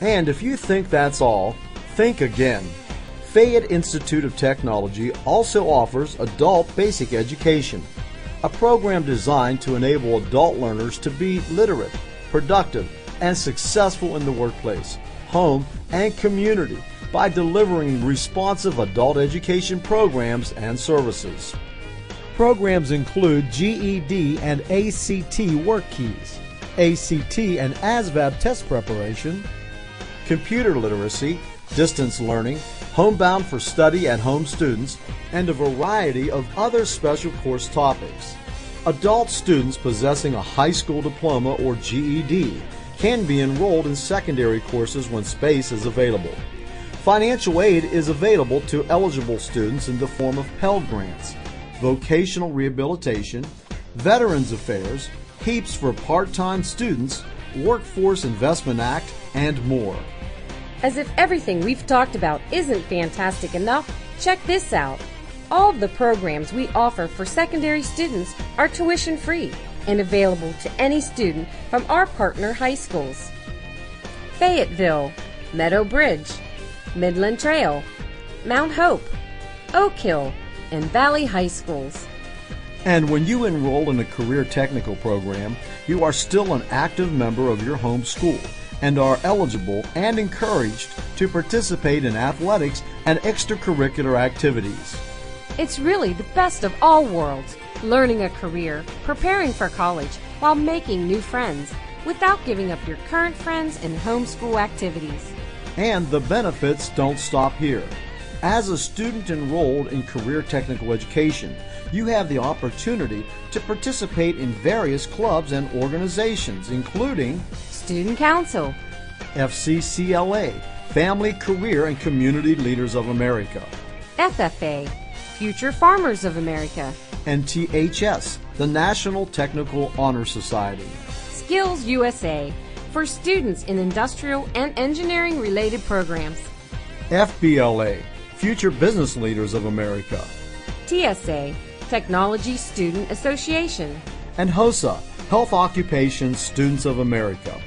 And if you think that's all, think again. Fayette Institute of Technology also offers Adult Basic Education, a program designed to enable adult learners to be literate, productive, and successful in the workplace, home, and community by delivering responsive adult education programs and services. Programs include GED and ACT work keys, ACT and ASVAB test preparation, computer literacy, distance learning, homebound for study at home students, and a variety of other special course topics. Adult students possessing a high school diploma or GED can be enrolled in secondary courses when space is available. Financial aid is available to eligible students in the form of Pell Grants, vocational rehabilitation, Veterans Affairs, HEAPS for part-time students, Workforce Investment Act, and more. As if everything we've talked about isn't fantastic enough, check this out. All of the programs we offer for secondary students are tuition-free and available to any student from our partner high schools: Fayetteville, Meadow Bridge, Midland Trail, Mount Hope, Oak Hill, and Valley High Schools. And when you enroll in a career technical program, you are still an active member of your home school and are eligible and encouraged to participate in athletics and extracurricular activities. It's really the best of all worlds, learning a career, preparing for college, while making new friends, without giving up your current friends and homeschool activities. And the benefits don't stop here. As a student enrolled in career technical education, you have the opportunity to participate in various clubs and organizations, including Student Council, FCCLA, Family, Career, and Community Leaders of America, FFA, Future Farmers of America, and THS, the National Technical Honor Society, Skills USA, for students in industrial and engineering related programs, FBLA, Future Business Leaders of America, TSA, Technology Student Association, and HOSA, Health Occupations Students of America.